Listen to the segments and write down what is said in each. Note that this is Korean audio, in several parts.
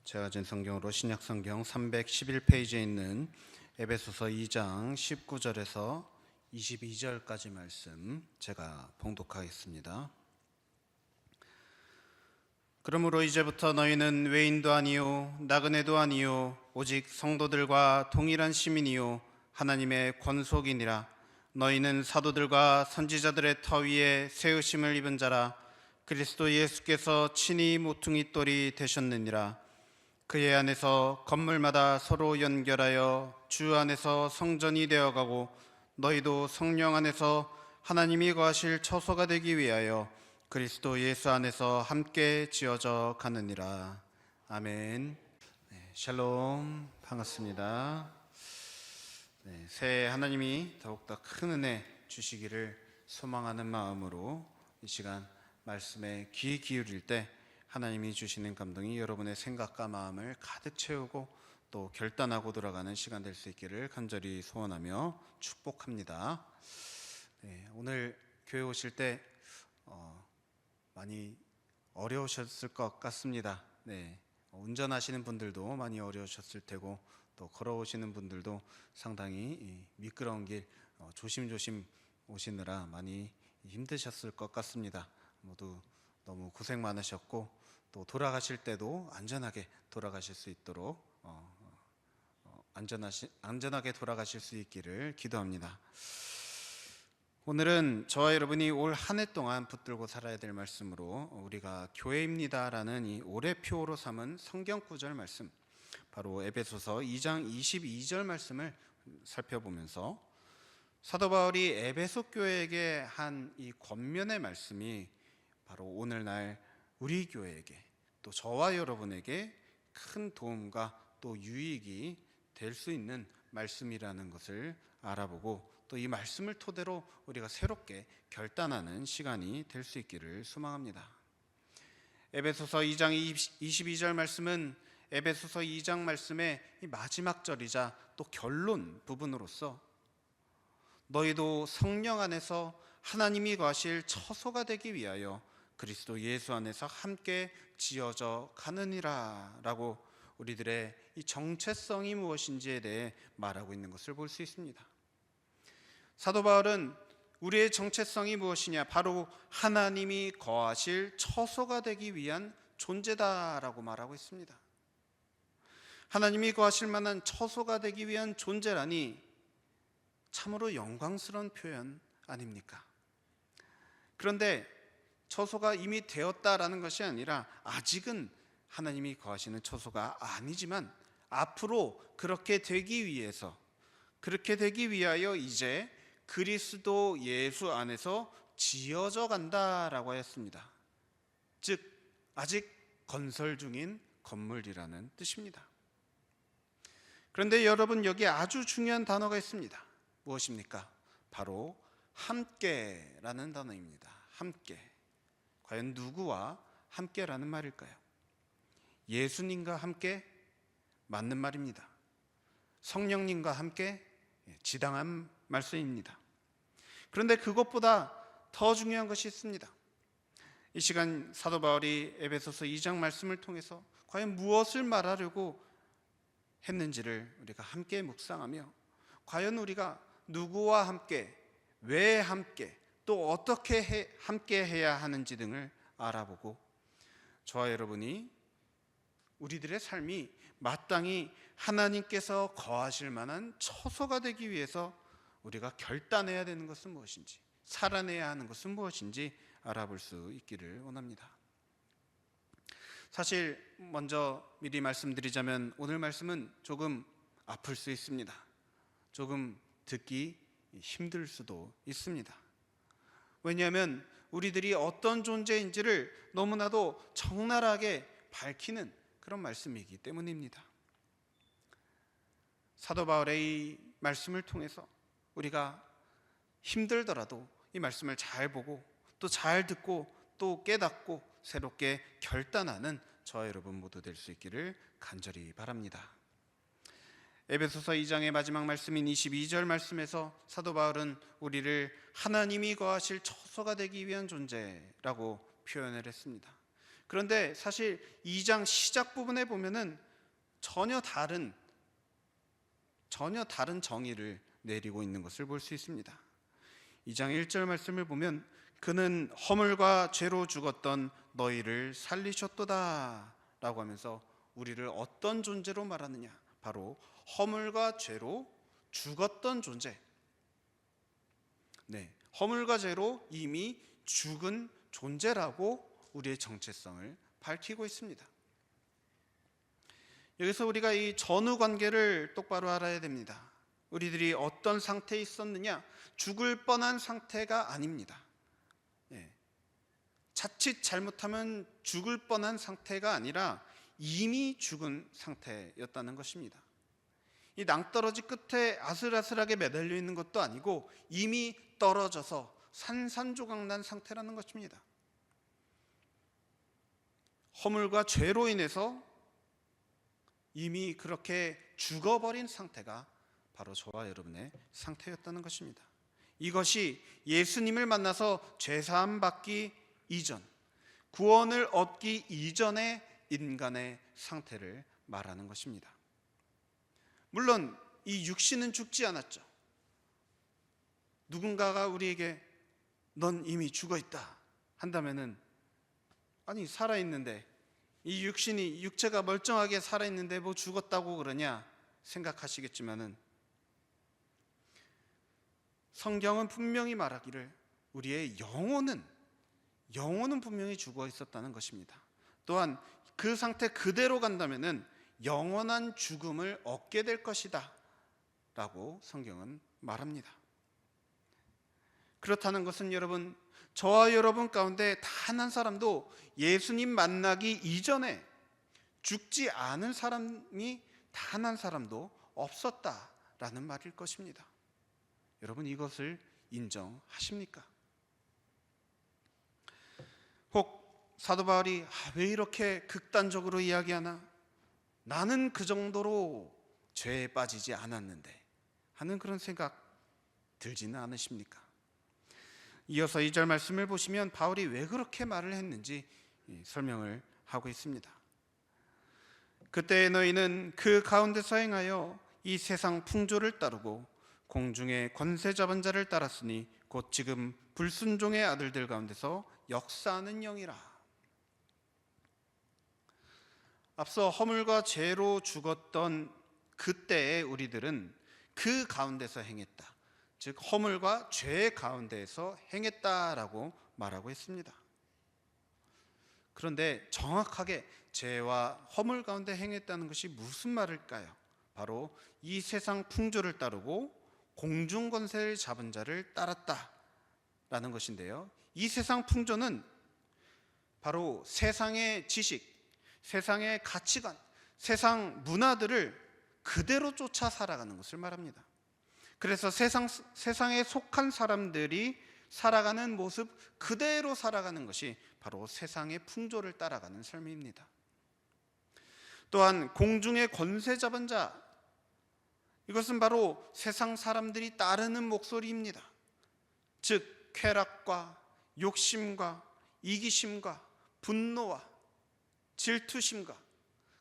제가 가진 성경으로 신약 성경 311페이지에 있는 에베소서 2장 19절에서 22절까지 말씀 제가 봉독하겠습니다. 그러므로 이제부터 너희는 외인도 아니요 나그네도 아니요 오직 성도들과 동일한 시민이요 하나님의 권속이니라. 너희는 사도들과 선지자들의 터 위에 세우심을 입은 자라. 그리스도 예수께서 친히 모퉁이 돌이 되셨느니라. 그의 안에서 건물마다 서로 연결하여 주 안에서 성전이 되어가고 너희도 성령 안에서 하나님이 거하실 처소가 되기 위하여 그리스도 예수 안에서 함께 지어져 가느니라. 아멘. 샬롬, 반갑습니다. 새해 하나님이 더욱더 큰 은혜 주시기를 소망하는 마음으로 이 시간 말씀에 귀 기울일 때 하나님이 주시는 감동이 여러분의 생각과 마음을 가득 채우고 또 결단하고 돌아가는 시간 될 수 있기를 간절히 소원하며 축복합니다. 오늘 교회 오실 때 많이 어려우셨을 것 같습니다. 운전하시는 분들도 많이 어려우셨을 테고 또 걸어오시는 분들도 상당히 미끄러운 길 조심조심 오시느라 많이 힘드셨을 것 같습니다. 모두 너무 고생 많으셨고 또 돌아가실 때도 안전하게 돌아가실 수 있도록 안전하게 돌아가실 수 있기를 기도합니다. 오늘은 저와 여러분이 올 한 해 동안 붙들고 살아야 될 말씀으로 우리가 교회입니다라는 이 올해표로 삼은 성경 구절 말씀, 바로 에베소서 2장 22절 말씀을 살펴보면서 사도 바울이 에베소 교회에게 한 이 권면의 말씀이 바로 오늘날 우리 교회에게 또 저와 여러분에게 큰 도움과 또 유익이 될 수 있는 말씀이라는 것을 알아보고 또 이 말씀을 토대로 우리가 새롭게 결단하는 시간이 될 수 있기를 소망합니다. 에베소서 2장 22절 말씀은 에베소서 2장 말씀의 마지막 절이자 또 결론 부분으로서 너희도 성령 안에서 하나님이 거하실 처소가 되기 위하여 그리스도 예수 안에서 함께 지어져 가느니라 라고 우리들의 이 정체성이 무엇인지에 대해 말하고 있는 것을 볼 수 있습니다. 사도 바울은 우리의 정체성이 무엇이냐, 바로 하나님이 거하실 처소가 되기 위한 존재다라고 말하고 있습니다. 하나님이 거하실 만한 처소가 되기 위한 존재라니 참으로 영광스러운 표현 아닙니까? 그런데 처소가 이미 되었다라는 것이 아니라 아직은 하나님이 거하시는 처소가 아니지만 앞으로 그렇게 되기 위하여 이제 그리스도 예수 안에서 지어져 간다라고 하였습니다. 즉 아직 건설 중인 건물이라는 뜻입니다. 그런데 여러분, 여기 아주 중요한 단어가 있습니다. 무엇입니까? 바로 함께라는 단어입니다. 함께. 과연 누구와 함께라는 말일까요? 예수님과 함께? 맞는 말입니다. 성령님과 함께? 지당한 말씀입니다. 그런데 그것보다 더 중요한 것이 있습니다. 이 시간 사도 바울이 에베소서 2장 말씀을 통해서 과연 무엇을 말하려고 했는지를 우리가 함께 묵상하며 과연 우리가 누구와 함께, 왜 함께, 또 어떻게 함께 해야 하는지 등을 알아보고 저와 여러분이 우리들의 삶이 마땅히 하나님께서 거하실 만한 처소가 되기 위해서 우리가 결단해야 되는 것은 무엇인지, 살아내야 하는 것은 무엇인지 알아볼 수 있기를 원합니다. 사실 먼저 미리 말씀드리자면 오늘 말씀은 조금 아플 수 있습니다. 조금 듣기 힘들 수도 있습니다. 왜냐하면 우리들이 어떤 존재인지를 너무나도 적나라하게 밝히는 그런 말씀이기 때문입니다. 사도 바울의 이 말씀을 통해서 우리가 힘들더라도 이 말씀을 잘 보고 또 잘 듣고 또 깨닫고 새롭게 결단하는 저와 여러분 모두 될 수 있기를 간절히 바랍니다. 에베소서 2장의 마지막 말씀인 22절 말씀에서 사도 바울은 우리를 하나님이 거하실 처소가 되기 위한 존재라고 표현을 했습니다. 그런데 사실 2장 시작 부분에 보면은 전혀 다른 정의를 내리고 있는 것을 볼 수 있습니다. 2장 1절 말씀을 보면 그는 허물과 죄로 죽었던 너희를 살리셨도다 라고 하면서 우리를 어떤 존재로 말하느냐, 바로 허물과 죄로 죽었던 존재, 허물과 죄로 이미 죽은 존재라고 우리의 정체성을 밝히고 있습니다. 여기서 우리가 이 전후 관계를 똑바로 알아야 됩니다. 우리들이 어떤 상태에 있었느냐, 죽을 뻔한 상태가 아닙니다. 자칫 잘못하면 죽을 뻔한 상태가 아니라 이미 죽은 상태였다는 것입니다. 이 낭떠러지 끝에 아슬아슬하게 매달려 있는 것도 아니고 이미 떨어져서 산산조각난 상태라는 것입니다. 허물과 죄로 인해서 이미 그렇게 죽어버린 상태가 바로 저와 여러분의 상태였다는 것입니다. 이것이 예수님을 만나서 죄사함 받기 이전, 구원을 얻기 이전의 인간의 상태를 말하는 것입니다. 물론 이 육신은 죽지 않았죠. 누군가가 우리에게 넌 이미 죽어있다 한다면은, 아니 살아있는데, 이 육체가 멀쩡하게 살아있는데 뭐 죽었다고 그러냐 생각하시겠지만은, 성경은 분명히 말하기를 우리의 영혼은 분명히 죽어 있었다는 것입니다. 또한 그 상태 그대로 간다면은 영원한 죽음을 얻게 될 것이다 라고 성경은 말합니다. 그렇다는 것은 여러분, 저와 여러분 가운데 단 한 사람도 예수님 만나기 이전에 죽지 않은 사람이 단 한 사람도 없었다라는 말일 것입니다. 여러분, 이것을 인정하십니까? 혹 사도 바울이 왜 이렇게 극단적으로 이야기하나? 나는 그 정도로 죄에 빠지지 않았는데 하는 그런 생각 들지는 않으십니까? 이어서 2절 말씀을 보시면 바울이 왜 그렇게 말을 했는지 설명을 하고 있습니다. 그때 너희는 그 가운데서 행하여 이 세상 풍조를 따르고 공중의 권세 잡은 자를 따랐으니 곧 지금 불순종의 아들들 가운데서 역사하는 영이라. 앞서 허물과 죄로 죽었던 그때의 우리들은 그 가운데서 행했다, 즉 허물과 죄 가운데에서 행했다라고 말하고 있습니다. 그런데 정확하게 죄와 허물 가운데 행했다는 것이 무슨 말일까요? 바로 이 세상 풍조를 따르고 공중 권세를 잡은 자를 따랐다라는 것인데요, 이 세상 풍조는 바로 세상의 지식, 세상의 가치관, 세상 문화들을 그대로 쫓아 살아가는 것을 말합니다. 그래서 세상에 속한 사람들이 살아가는 모습 그대로 살아가는 것이 바로 세상의 풍조를 따라가는 삶입니다. 또한 공중의 권세 잡은 자, 이것은 바로 세상 사람들이 따르는 목소리입니다. 즉 쾌락과 욕심과 이기심과 분노와 질투심과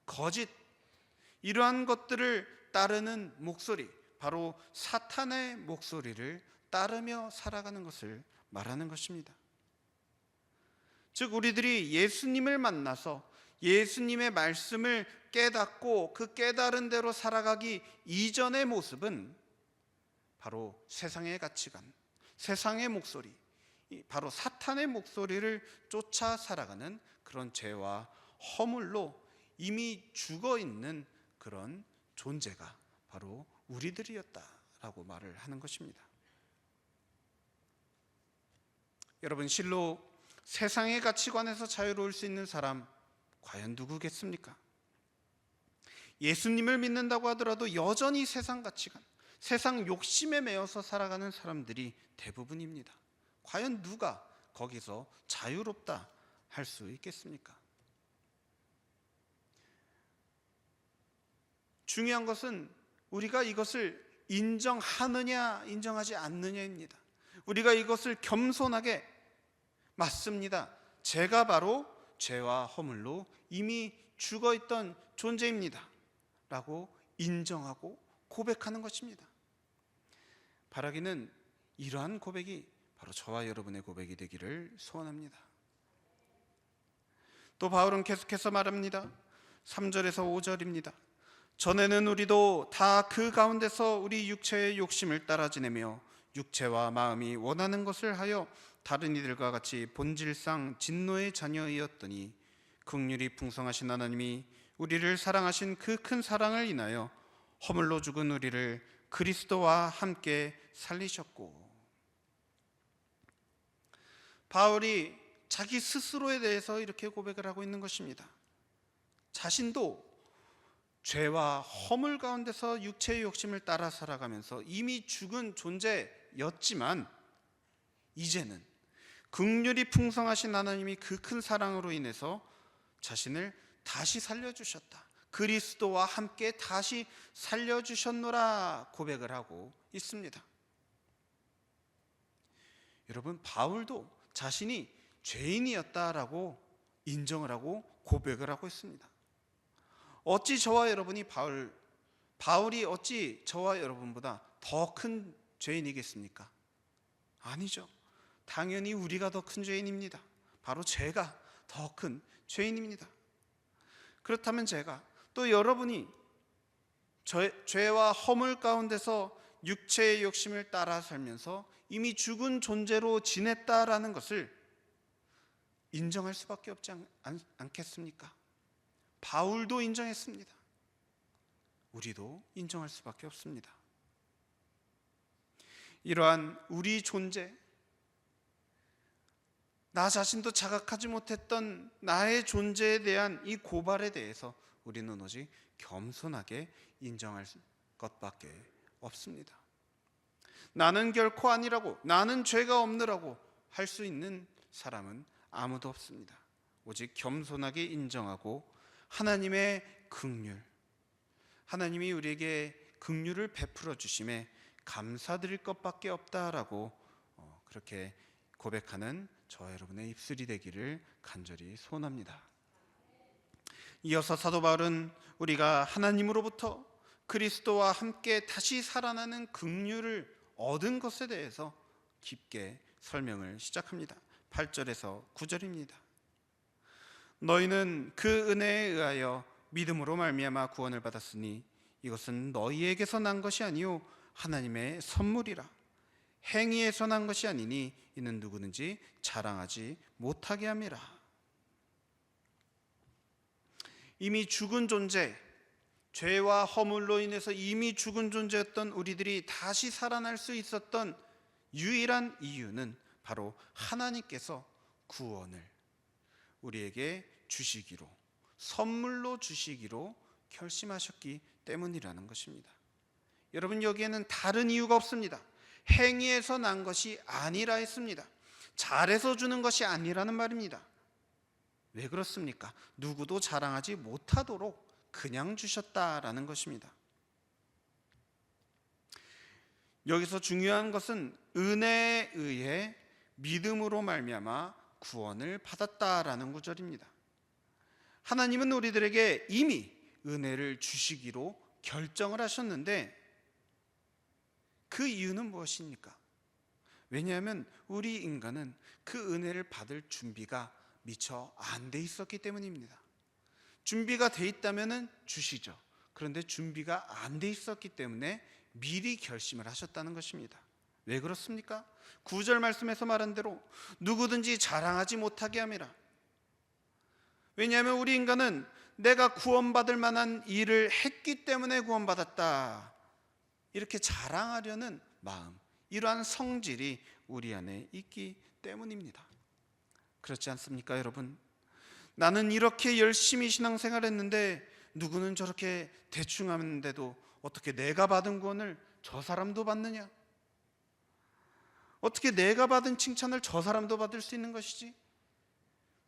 거짓, 이러한 것들을 따르는 목소리, 바로 사탄의 목소리를 따르며 살아가는 것을 말하는 것입니다. 즉 우리들이 예수님을 만나서 예수님의 말씀을 깨닫고 그 깨달은 대로 살아가기 이전의 모습은 바로 세상의 가치관, 세상의 목소리, 바로 사탄의 목소리를 쫓아 살아가는 그런 죄와 허물로 이미 죽어있는 그런 존재가 바로 우리들이었다라고 말을 하는 것입니다. 여러분, 실로 세상의 가치관에서 자유로울 수 있는 사람 과연 누구겠습니까? 예수님을 믿는다고 하더라도 여전히 세상 가치관, 세상 욕심에 매여서 살아가는 사람들이 대부분입니다. 과연 누가 거기서 자유롭다 할 수 있겠습니까? 중요한 것은 우리가 이것을 인정하느냐 인정하지 않느냐입니다. 우리가 이것을 겸손하게, 맞습니다, 제가 바로 죄와 허물로 이미 죽어있던 존재입니다 라고 인정하고 고백하는 것입니다. 바라기는 이러한 고백이 바로 저와 여러분의 고백이 되기를 소원합니다. 또 바울은 계속해서 말합니다. 3절에서 5절입니다. 전에는 우리도 다 그 가운데서 우리 육체의 욕심을 따라 지내며 육체와 마음이 원하는 것을 하여 다른 이들과 같이 본질상 진노의 자녀이었더니 긍휼이 풍성하신 하나님이 우리를 사랑하신 그 큰 사랑을 인하여 허물로 죽은 우리를 그리스도와 함께 살리셨고. 바울이 자기 스스로에 대해서 이렇게 고백을 하고 있는 것입니다. 자신도 죄와 허물 가운데서 육체의 욕심을 따라 살아가면서 이미 죽은 존재였지만 이제는 긍휼이 풍성하신 하나님이 그 큰 사랑으로 인해서 자신을 다시 살려주셨다, 그리스도와 함께 다시 살려주셨노라 고백을 하고 있습니다. 여러분, 바울도 자신이 죄인이었다라고 인정을 하고 고백을 하고 있습니다. 어찌 저와 여러분이 바울이 어찌 저와 여러분보다 더 큰 죄인이겠습니까? 아니죠. 당연히 우리가 더 큰 죄인입니다. 바로 제가 더 큰 죄인입니다. 그렇다면 제가 또 여러분이 죄와 허물 가운데서 육체의 욕심을 따라 살면서 이미 죽은 존재로 지냈다라는 것을 인정할 수밖에 없지 않겠습니까? 바울도 인정했습니다. 우리도 인정할 수밖에 없습니다. 이러한 우리 존재, 나 자신도 자각하지 못했던 나의 존재에 대한 이 고발에 대해서 우리는 오직 겸손하게 인정할 것밖에 없습니다. 나는 결코 아니라고, 나는 죄가 없느라고 할 수 있는 사람은 아무도 없습니다. 오직 겸손하게 인정하고 하나님의 긍휼, 하나님이 우리에게 긍휼을 베풀어 주심에 감사드릴 것밖에 없다라고 그렇게 고백하는 저와 여러분의 입술이 되기를 간절히 소원합니다. 이어서 사도 바울은 우리가 하나님으로부터 그리스도와 함께 다시 살아나는 긍휼을 얻은 것에 대해서 깊게 설명을 시작합니다. 8절에서 9절입니다. 너희는 그 은혜에 의하여 믿음으로 말미암아 구원을 받았으니 이것은 너희에게서 난 것이 아니요 하나님의 선물이라. 행위에서 난 것이 아니니 이는 누구든지 자랑하지 못하게 함이라. 이미 죽은 존재, 죄와 허물로 인해서 이미 죽은 존재였던 우리들이 다시 살아날 수 있었던 유일한 이유는 바로 하나님께서 구원을 우리에게 주시기로, 선물로 주시기로 결심하셨기 때문이라는 것입니다. 여러분, 여기에는 다른 이유가 없습니다. 행위에서 난 것이 아니라 했습니다. 잘해서 주는 것이 아니라는 말입니다. 왜 그렇습니까? 누구도 자랑하지 못하도록 그냥 주셨다라는 것입니다. 여기서 중요한 것은 은혜에 의해 믿음으로 말미암아 구원을 받았다라는 구절입니다. 하나님은 우리들에게 이미 은혜를 주시기로 결정을 하셨는데 그 이유는 무엇입니까? 왜냐하면 우리 인간은 그 은혜를 받을 준비가 미처 안 돼 있었기 때문입니다. 준비가 돼 있다면 주시죠. 그런데 준비가 안 돼 있었기 때문에 미리 결심을 하셨다는 것입니다. 왜 그렇습니까? 9절 말씀에서 말한 대로 누구든지 자랑하지 못하게 함이라. 왜냐하면 우리 인간은 내가 구원받을 만한 일을 했기 때문에 구원받았다, 이렇게 자랑하려는 마음, 이러한 성질이 우리 안에 있기 때문입니다. 그렇지 않습니까, 여러분? 나는 이렇게 열심히 신앙생활했는데 누구는 저렇게 대충 하는데도 어떻게 내가 받은 구원을 저 사람도 받느냐? 어떻게 내가 받은 칭찬을 저 사람도 받을 수 있는 것이지?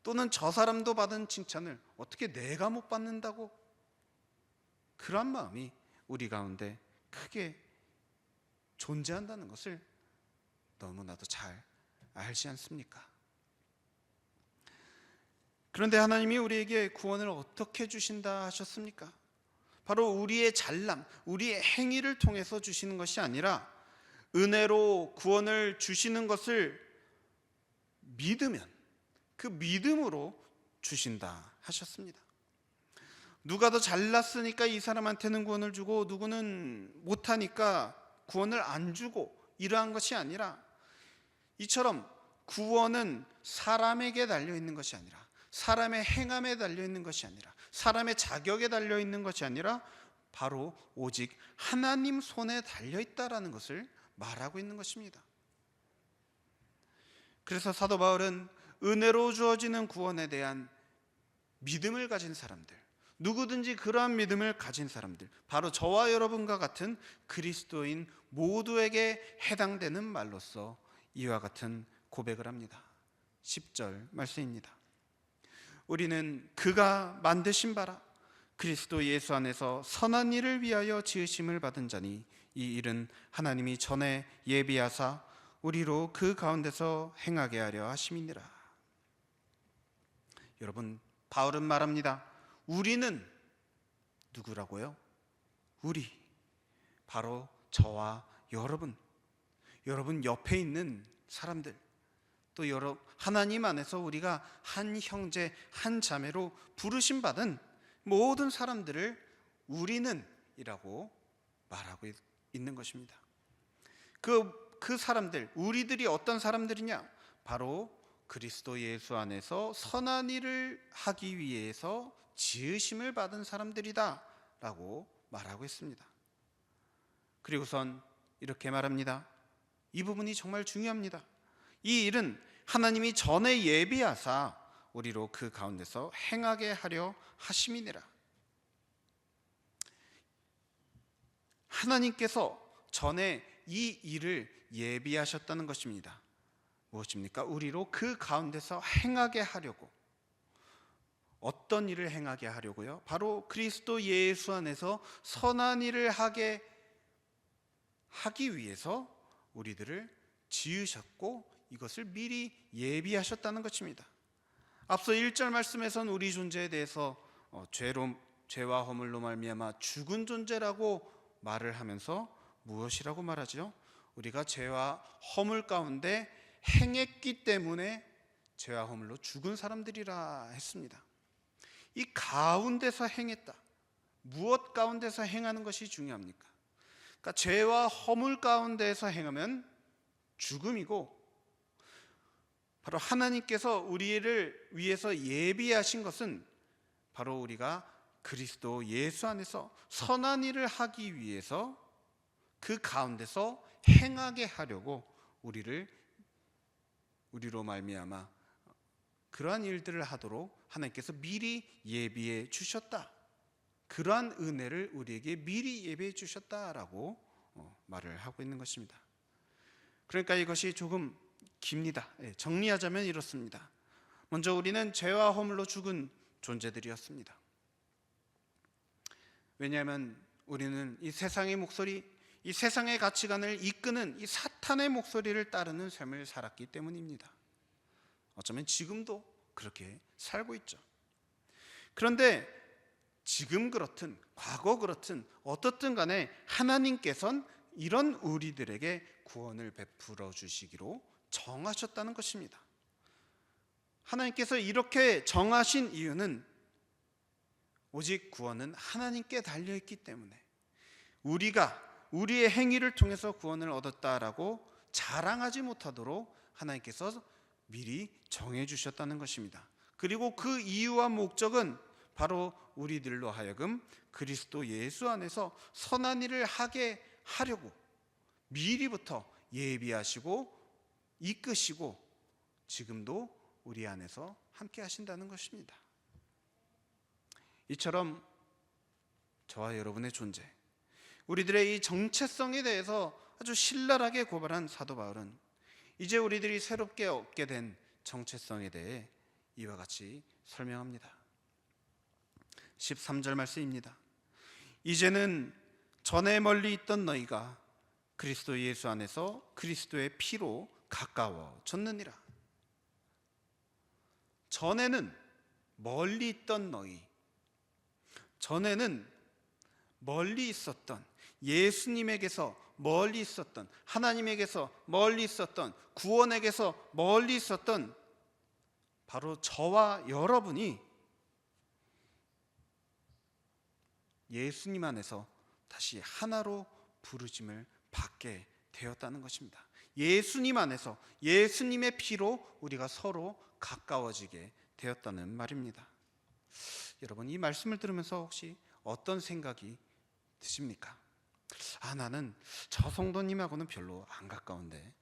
또는 저 사람도 받은 칭찬을 어떻게 내가 못 받는다고? 그런 마음이 우리 가운데 크게 존재한다는 것을 너무나도 잘 알지 않습니까? 그런데 하나님이 우리에게 구원을 어떻게 주신다 하셨습니까? 바로 우리의 잘남, 우리의 행위를 통해서 주시는 것이 아니라 은혜로 구원을 주시는 것을 믿으면 그 믿음으로 주신다 하셨습니다. 누가 더 잘났으니까 이 사람한테는 구원을 주고 누구는 못하니까 구원을 안 주고 이러한 것이 아니라, 이처럼 구원은 사람에게 달려있는 것이 아니라, 사람의 행함에 달려있는 것이 아니라, 사람의 자격에 달려있는 것이 아니라 바로 오직 하나님 손에 달려있다라는 것을 말하고 있는 것입니다. 그래서 사도 바울은 은혜로 주어지는 구원에 대한 믿음을 가진 사람들, 누구든지 그러한 믿음을 가진 사람들, 바로 저와 여러분과 같은 그리스도인 모두에게 해당되는 말로서 이와 같은 고백을 합니다. 10절 말씀입니다. 우리는 그가 만드신 바라 그리스도 예수 안에서 선한 일을 위하여 지으심을 받은 자니 이 일은 하나님이 전에 예비하사 우리로 그 가운데서 행하게 하려 하심이니라. 여러분, 바울은 말합니다. 우리는 누구라고요? 우리, 바로 저와 여러분, 여러분 옆에 있는 사람들, 또 하나님 안에서 우리가 한 형제 한 자매로 부르심 받은 모든 사람들을 우리는 이라고 말하고 있는 것입니다. 그 사람들, 우리들이 어떤 사람들이냐? 바로 그리스도 예수 안에서 선한 일을 하기 위해서 지으심을 받은 사람들이다 라고 말하고 있습니다. 그리고선 이렇게 말합니다. 이 부분이 정말 중요합니다. 이 일은 하나님이 전에 예비하사 우리로 그 가운데서 행하게 하려 하심이니라. 하나님께서 전에 이 일을 예비하셨다는 것입니다. 무엇입니까? 우리로 그 가운데서 행하게 하려고. 어떤 일을 행하게 하려고요? 바로 그리스도 예수 안에서 선한 일을 하기 위해서 우리들을 지으셨고 이것을 미리 예비하셨다는 것입니다. 앞서 1절 말씀에서는 우리 존재에 대해서 죄와 허물로 말미암아 죽은 존재라고 말을 하면서 무엇이라고 말하죠? 우리가 죄와 허물 가운데 행했기 때문에 죄와 허물로 죽은 사람들이라 했습니다. 이 가운데서 행했다. 무엇 가운데서 행하는 것이 중요합니까? 그러니까 죄와 허물 가운데서 행하면 죽음이고, 바로 하나님께서 우리를 위해서 예비하신 것은 바로 우리가 그리스도 예수 안에서 선한 일을 하기 위해서 그 가운데서 행하게 하려고 우리로 말미암아 그러한 일들을 하도록 하나님께서 미리 예비해 주셨다. 그러한 은혜를 우리에게 미리 예비해 주셨다라고 말을 하고 있는 것입니다. 그러니까 이것이 조금 깁니다. 정리하자면 이렇습니다. 먼저 우리는 죄와 허물로 죽은 존재들이었습니다. 왜냐하면 우리는 이 세상의 목소리, 이 세상의 가치관을 이끄는 이 사탄의 목소리를 따르는 삶을 살았기 때문입니다. 어쩌면 지금도 그렇게 살고 있죠. 그런데 지금 그렇든 과거 그렇든 어떻든 간에 하나님께서는 이런 우리들에게 구원을 베풀어 주시기로 정하셨다는 것입니다. 하나님께서 이렇게 정하신 이유는 오직 구원은 하나님께 달려있기 때문에 우리의 행위를 통해서 구원을 얻었다라고 자랑하지 못하도록 하나님께서 미리 정해주셨다는 것입니다. 그리고 그 이유와 목적은 바로 우리들로 하여금 그리스도 예수 안에서 선한 일을 하게 하려고 미리부터 예비하시고 이끄시고 지금도 우리 안에서 함께 하신다는 것입니다. 이처럼 저와 여러분의 존재, 우리들의 이 정체성에 대해서 아주 신랄하게 고발한 사도 바울은 이제 우리들이 새롭게 얻게 된 정체성에 대해 이와 같이 설명합니다. 13절 말씀입니다. 이제는 전에 멀리 있던 너희가 그리스도 예수 안에서 그리스도의 피로 가까워졌느니라. 전에는 멀리 있던 너희, 전에는 멀리 있었던, 예수님에게서 멀리 있었던, 하나님에게서 멀리 있었던, 구원에게서 멀리 있었던 바로 저와 여러분이 예수님 안에서 다시 하나로 부르심을 받게 되었다는 것입니다. 예수님 안에서 예수님의 피로 우리가 서로 가까워지게 되었다는 말입니다. 여러분, 이 말씀을 들으면서 혹시 어떤 생각이 드십니까? 나는 저 성도님하고는 별로 안 가까운데,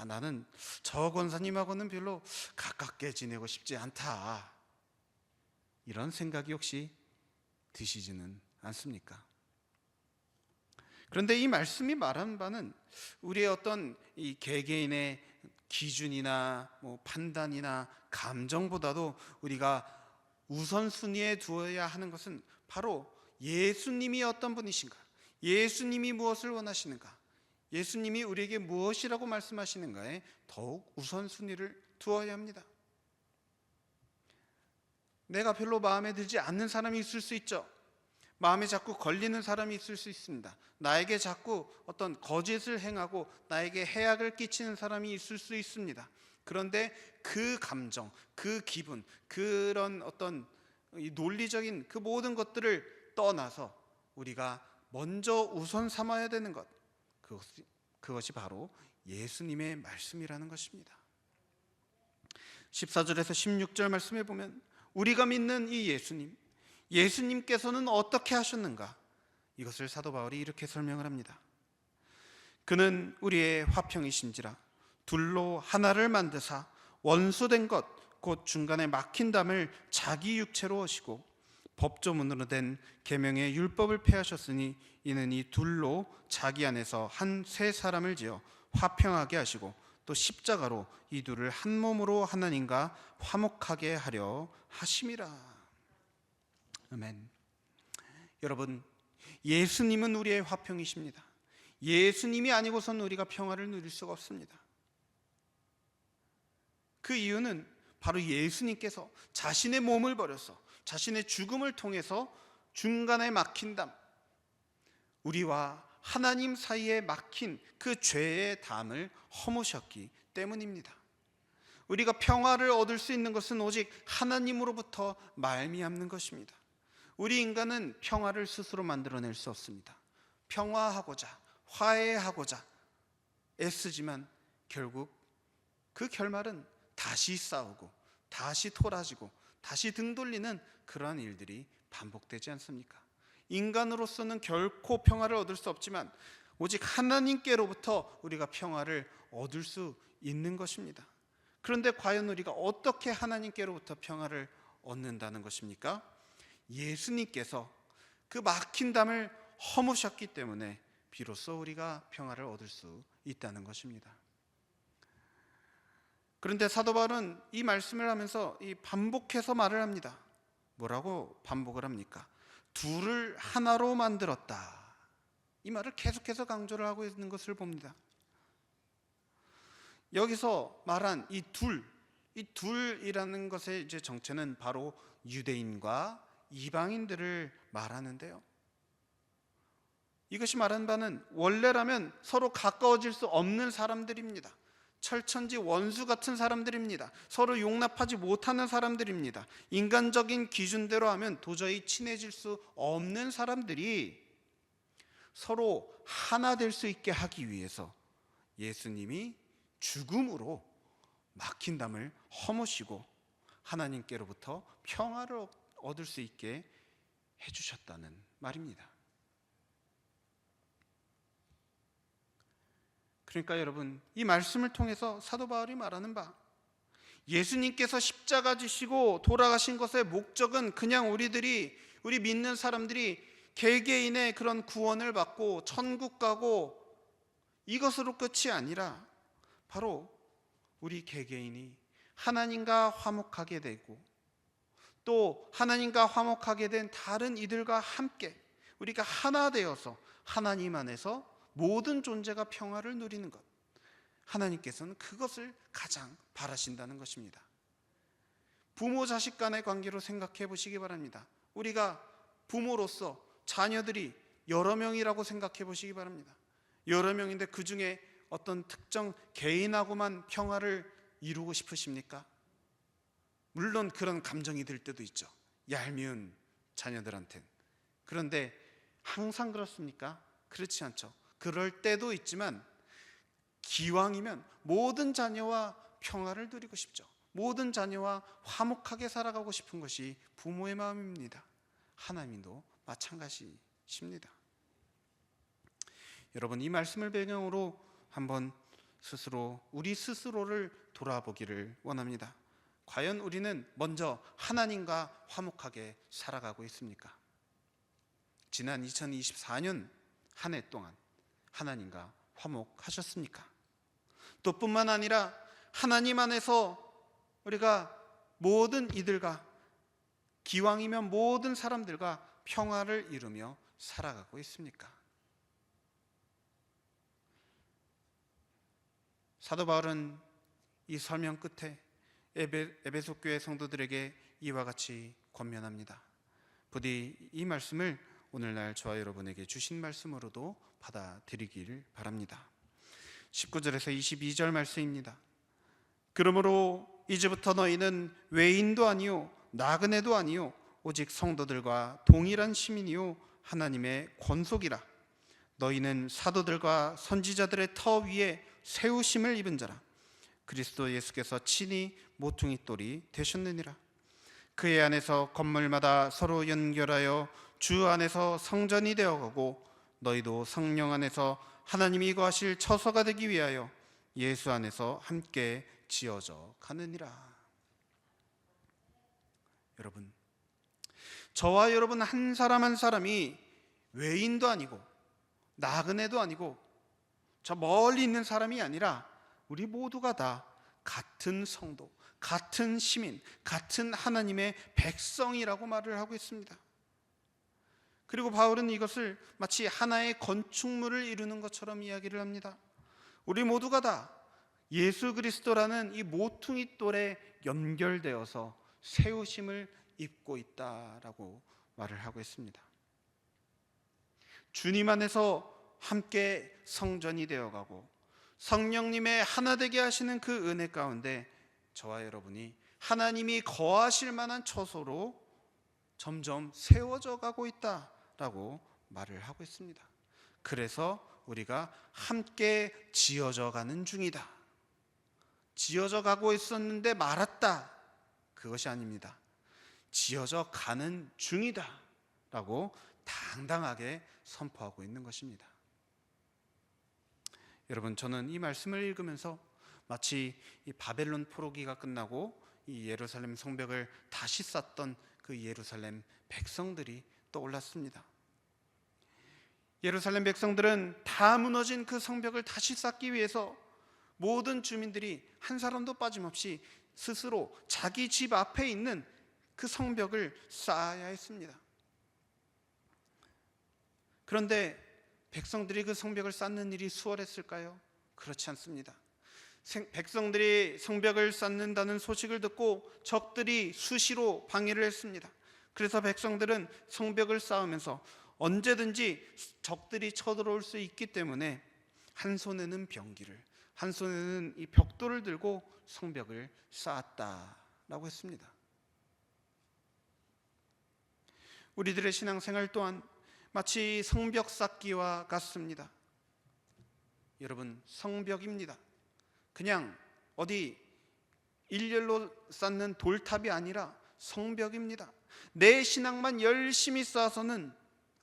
나는 저 권사님하고는 별로 가깝게 지내고 싶지 않다, 이런 생각이 혹시 드시지는 않습니까? 그런데 이 말씀이 말하는 바는 우리의 어떤 이 개개인의 기준이나 판단이나 감정보다도 우리가 우선순위에 두어야 하는 것은 바로 예수님이 어떤 분이신가, 예수님이 무엇을 원하시는가, 예수님이 우리에게 무엇이라고 말씀하시는가에 더욱 우선순위를 두어야 합니다. 내가 별로 마음에 들지 않는 사람이 있을 수 있죠. 마음에 자꾸 걸리는 사람이 있을 수 있습니다. 나에게 자꾸 어떤 거짓을 행하고 나에게 해악을 끼치는 사람이 있을 수 있습니다. 그런데 그 감정, 그 기분, 그런 어떤 논리적인 그 모든 것들을 떠나서 우리가 먼저 우선 삼아야 되는 것, 그것이 바로 예수님의 말씀이라는 것입니다. 14절에서 16절 말씀에 보면 우리가 믿는 이 예수님께서는 어떻게 하셨는가, 이것을 사도 바울이 이렇게 설명을 합니다. 그는 우리의 화평이신지라 둘로 하나를 만드사 원수된 것 곧 중간에 막힌 담을 자기 육체로 하시고 법조문으로 된 계명의 율법을 폐하셨으니 이는 이 둘로 자기 안에서 한 세 사람을 지어 화평하게 하시고 또 십자가로 이 둘을 한 몸으로 하나님과 화목하게 하려 하심이라. 아멘. 여러분, 예수님은 우리의 화평이십니다. 예수님이 아니고서는 우리가 평화를 누릴 수가 없습니다. 그 이유는 바로 예수님께서 자신의 몸을 버려서 자신의 죽음을 통해서 중간에 막힌 담, 우리와 하나님 사이에 막힌 그 죄의 담을 허무셨기 때문입니다. 우리가 평화를 얻을 수 있는 것은 오직 하나님으로부터 말미암는 것입니다. 우리 인간은 평화를 스스로 만들어낼 수 없습니다. 평화하고자, 화해하고자 애쓰지만 결국 그 결말은 다시 싸우고 다시 토라지고 다시 등 돌리는 그러한 일들이 반복되지 않습니까? 인간으로서는 결코 평화를 얻을 수 없지만 오직 하나님께로부터 우리가 평화를 얻을 수 있는 것입니다. 그런데 과연 우리가 어떻게 하나님께로부터 평화를 얻는다는 것입니까? 예수님께서 그 막힌 담을 허무셨기 때문에 비로소 우리가 평화를 얻을 수 있다는 것입니다. 그런데 사도 바울은 이 말씀을 하면서 반복해서 말을 합니다. 뭐라고 반복을 합니까? 둘을 하나로 만들었다, 이 말을 계속해서 강조를 하고 있는 것을 봅니다. 여기서 말한 이 둘이라는 것의 이제 정체는 바로 유대인과 이방인들을 말하는데요. 이것이 말하는 바는 원래라면 서로 가까워질 수 없는 사람들입니다. 철천지 원수 같은 사람들입니다. 서로 용납하지 못하는 사람들입니다. 인간적인 기준대로 하면 도저히 친해질 수 없는 사람들이 서로 하나 될 수 있게 하기 위해서 예수님이 죽음으로 막힌 담을 허무시고 하나님께로부터 평화를 얻을 수 있게 해주셨다는 말입니다. 그러니까 여러분, 이 말씀을 통해서 사도 바울이 말하는 바, 예수님께서 십자가 지시고 돌아가신 것의 목적은 그냥 우리 믿는 사람들이 개개인의 그런 구원을 받고 천국 가고 이것으로 끝이 아니라 바로 우리 개개인이 하나님과 화목하게 되고 또 하나님과 화목하게 된 다른 이들과 함께 우리가 하나 되어서 하나님 안에서 모든 존재가 평화를 누리는 것, 하나님께서는 그것을 가장 바라신다는 것입니다. 부모 자식 간의 관계로 생각해 보시기 바랍니다. 우리가 부모로서 자녀들이 여러 명이라고 생각해 보시기 바랍니다. 여러 명인데 그 중에 어떤 특정 개인하고만 평화를 이루고 싶으십니까? 물론 그런 감정이 들 때도 있죠. 얄미운 자녀들한테는. 그런데 항상 그렇습니까? 그렇지 않죠. 그럴 때도 있지만 기왕이면 모든 자녀와 평화를 누리고 싶죠. 모든 자녀와 화목하게 살아가고 싶은 것이 부모의 마음입니다. 하나님도 마찬가지십니다. 여러분, 이 말씀을 배경으로 한번 우리 스스로를 돌아보기를 원합니다. 과연 우리는 먼저 하나님과 화목하게 살아가고 있습니까? 지난 2024년 한 해 동안 하나님과 화목하셨습니까? 또 뿐만 아니라 하나님 안에서 우리가 모든 이들과, 기왕이면 모든 사람들과 평화를 이루며 살아가고 있습니까? 사도 바울은 이 설명 끝에 에베소 교회 성도들에게 이와 같이 권면합니다. 부디 이 말씀을 오늘날 저와 여러분에게 주신 말씀으로도 받아들이기를 바랍니다. 19절에서 22절 말씀입니다. 그러므로 이제부터 너희는 외인도 아니요 나그네도 아니요 오직 성도들과 동일한 시민이요 하나님의 권속이라. 너희는 사도들과 선지자들의 터 위에 세우심을 입은 자라. 그리스도 예수께서 친히 모퉁이 돌이 되셨느니라. 그의 안에서 건물마다 서로 연결하여 주 안에서 성전이 되어가고 너희도 성령 안에서 하나님이 거하실 처소가 되기 위하여 예수 안에서 함께 지어져 가느니라. 여러분, 저와 여러분 한 사람 한 사람이 외인도 아니고 나그네도 아니고 저 멀리 있는 사람이 아니라 우리 모두가 다 같은 성도, 같은 시민, 같은 하나님의 백성이라고 말을 하고 있습니다. 그리고 바울은 이것을 마치 하나의 건축물을 이루는 것처럼 이야기를 합니다. 우리 모두가 다 예수 그리스도라는 이 모퉁이 돌에 연결되어서 세우심을 입고 있다라고 말을 하고 있습니다. 주님 안에서 함께 성전이 되어가고 성령님의 하나 되게 하시는 그 은혜 가운데 저와 여러분이 하나님이 거하실 만한 처소로 점점 세워져 가고 있다라고 말을 하고 있습니다. 그래서 우리가 함께 지어져 가는 중이다. 지어져 가고 있었는데 말았다. 그것이 아닙니다. 지어져 가는 중이다 라고 당당하게 선포하고 있는 것입니다. 여러분, 저는 이 말씀을 읽으면서 마치 이 바벨론 포로기가 끝나고 이 예루살렘 성벽을 다시 쌓던 그 예루살렘 백성들이 떠올랐습니다. 예루살렘 백성들은 다 무너진 그 성벽을 다시 쌓기 위해서 모든 주민들이 한 사람도 빠짐없이 스스로 자기 집 앞에 있는 그 성벽을 쌓아야 했습니다. 그런데 백성들이 그 성벽을 쌓는 일이 수월했을까요? 그렇지 않습니다. 백성들이 성벽을 쌓는다는 소식을 듣고 적들이 수시로 방해를 했습니다. 그래서 백성들은 성벽을 쌓으면서 언제든지 적들이 쳐들어올 수 있기 때문에 한 손에는 병기를, 한 손에는 이 벽돌을 들고 성벽을 쌓았다라고 했습니다. 우리들의 신앙생활 또한 마치 성벽 쌓기와 같습니다. 여러분, 성벽입니다. 그냥 어디 일렬로 쌓는 돌탑이 아니라 성벽입니다. 내 신앙만 열심히 쌓아서는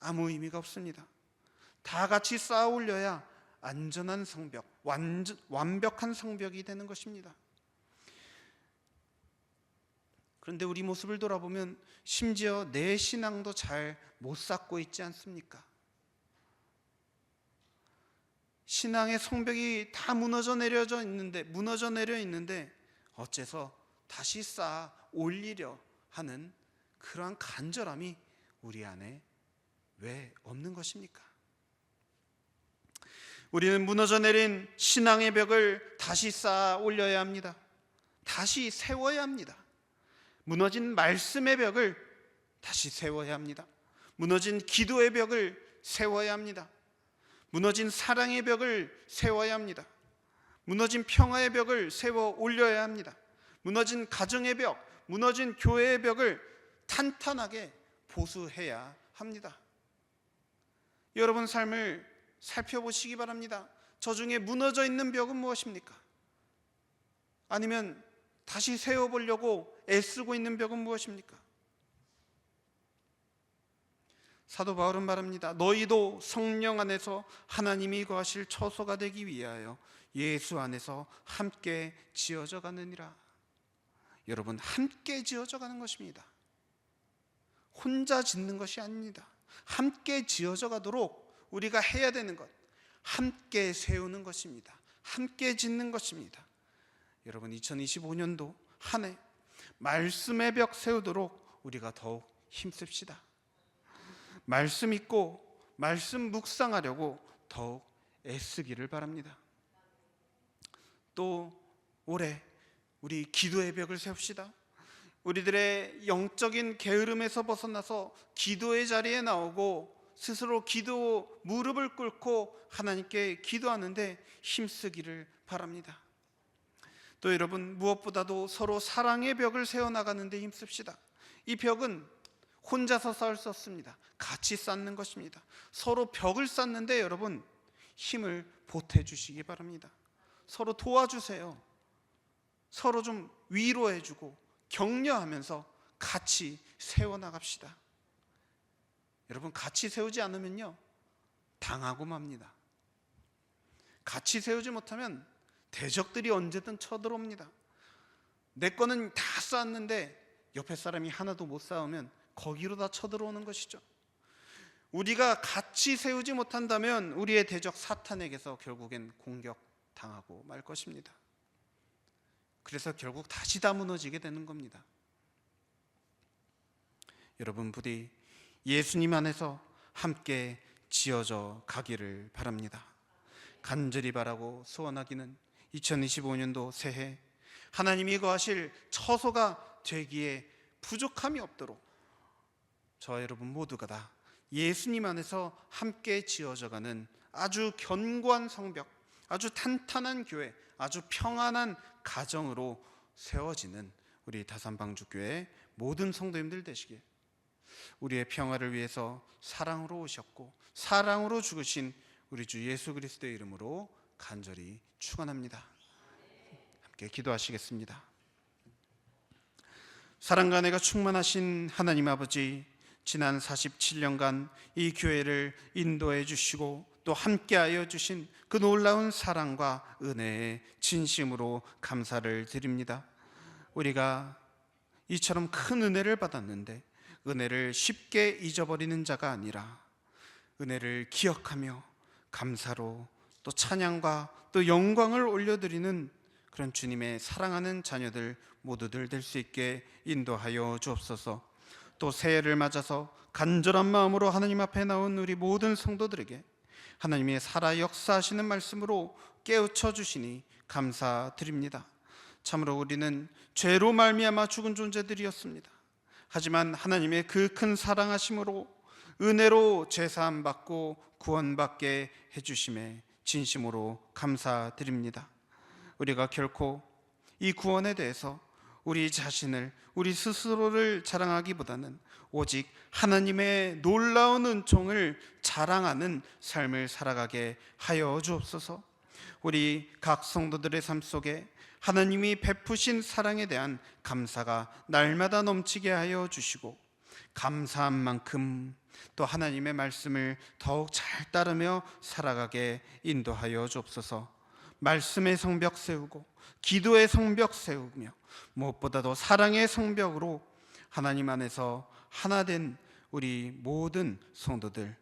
아무 의미가 없습니다. 다 같이 쌓아 올려야 안전한 성벽, 완벽한 성벽이 되는 것입니다. 그런데 우리 모습을 돌아보면 심지어 내 신앙도 잘 못 쌓고 있지 않습니까? 신앙의 성벽이 다 무너져 내려 있는데 어째서 다시 쌓아 올리려 하는 그러한 간절함이 우리 안에 왜 없는 것입니까? 우리는 무너져 내린 신앙의 벽을 다시 쌓아 올려야 합니다. 다시 세워야 합니다. 무너진 말씀의 벽을 다시 세워야 합니다. 무너진 기도의 벽을 세워야 합니다. 무너진 사랑의 벽을 세워야 합니다. 무너진 평화의 벽을 세워 올려야 합니다. 무너진 가정의 벽, 무너진 교회의 벽을 탄탄하게 보수해야 합니다. 여러분 삶을 살펴보시기 바랍니다. 저 중에 무너져 있는 벽은 무엇입니까? 아니면 다시 세워보려고 애쓰고 있는 벽은 무엇입니까? 사도 바울은 말합니다. 너희도 성령 안에서 하나님이 거하실 처소가 되기 위하여 예수 안에서 함께 지어져 가느니라. 여러분, 함께 지어져 가는 것입니다. 혼자 짓는 것이 아닙니다. 함께 지어져 가도록 우리가 해야 되는 것, 함께 세우는 것입니다. 함께 짓는 것입니다. 여러분, 2025년도 한 해 말씀의 벽 세우도록 우리가 더욱 힘씁시다. 말씀 읽고 말씀 묵상하려고 더욱 애쓰기를 바랍니다. 또 올해 우리 기도의 벽을 세웁시다. 우리들의 영적인 게으름에서 벗어나서 기도의 자리에 나오고 스스로 기도 무릎을 꿇고 하나님께 기도하는데 힘쓰기를 바랍니다. 또 여러분, 무엇보다도 서로 사랑의 벽을 세워나가는데 힘씁시다. 이 벽은 혼자서 쌓을 수 없습니다. 같이 쌓는 것입니다. 서로 벽을 쌓는데 여러분 힘을 보태 주시기 바랍니다. 서로 도와주세요. 서로 좀 위로해주고 격려하면서 같이 세워나갑시다. 여러분, 같이 세우지 않으면요 당하고 맙니다. 같이 세우지 못하면 대적들이 언제든 쳐들어옵니다. 내 거는 다 쌓았는데 옆에 사람이 하나도 못 쌓으면 거기로 다 쳐들어오는 것이죠. 우리가 같이 세우지 못한다면 우리의 대적 사탄에게서 결국엔 공격당하고 말 것입니다. 그래서 결국 다시 다 무너지게 되는 겁니다. 여러분, 부디 예수님 안에서 함께 지어져 가기를 바랍니다. 간절히 바라고 소원하기는 2025년도 새해 하나님이 거하실 처소가 되기에 부족함이 없도록 저와 여러분 모두가 다 예수님 안에서 함께 지어져가는 아주 견고한 성벽, 아주 탄탄한 교회, 아주 평안한 가정으로 세워지는 우리 다산방주교회 모든 성도님들 되시길, 우리의 평화를 위해서 사랑으로 오셨고 사랑으로 죽으신 우리 주 예수 그리스도의 이름으로 간절히 축원합니다. 함께 기도하시겠습니다. 사랑과 은혜가 충만하신 하나님 아버지, 지난 47년간 이 교회를 인도해 주시고 또 함께하여 주신 그 놀라운 사랑과 은혜에 진심으로 감사를 드립니다. 우리가 이처럼 큰 은혜를 받았는데 은혜를 쉽게 잊어버리는 자가 아니라 은혜를 기억하며 감사로 또 찬양과 또 영광을 올려드리는 그런 주님의 사랑하는 자녀들 모두들 될 수 있게 인도하여 주옵소서. 또 새해를 맞아서 간절한 마음으로 하나님 앞에 나온 우리 모든 성도들에게 하나님의 살아 역사하시는 말씀으로 깨우쳐 주시니 감사드립니다. 참으로 우리는 죄로 말미암아 죽은 존재들이었습니다. 하지만 하나님의 그 큰 사랑하심으로 은혜로 제사함 받고 구원받게 해주심에 진심으로 감사드립니다. 우리가 결코 이 구원에 대해서 우리 자신을, 우리 스스로를 자랑하기보다는 오직 하나님의 놀라운 은총을 자랑하는 삶을 살아가게 하여 주옵소서. 우리 각 성도들의 삶 속에 하나님이 베푸신 사랑에 대한 감사가 날마다 넘치게 하여 주시고, 감사한 만큼 또 하나님의 말씀을 더욱 잘 따르며 살아가게 인도하여 주옵소서. 말씀의 성벽 세우고 기도의 성벽 세우며 무엇보다도 사랑의 성벽으로 하나님 안에서 하나 된 우리 모든 성도들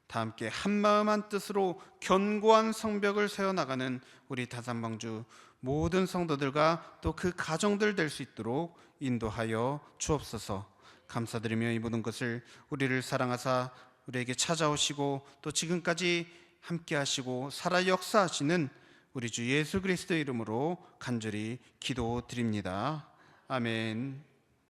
다 함께 한마음 한뜻으로 견고한 성벽을 세워나가는 우리 다산방주 모든 성도들과 또 그 가정들 될 수 있도록 인도하여 주옵소서. 감사드리며 이 모든 것을 우리를 사랑하사 우리에게 찾아오시고 또 지금까지 함께 하시고 살아 역사하시는 우리 주 예수 그리스도의 이름으로 간절히 기도드립니다. 아멘.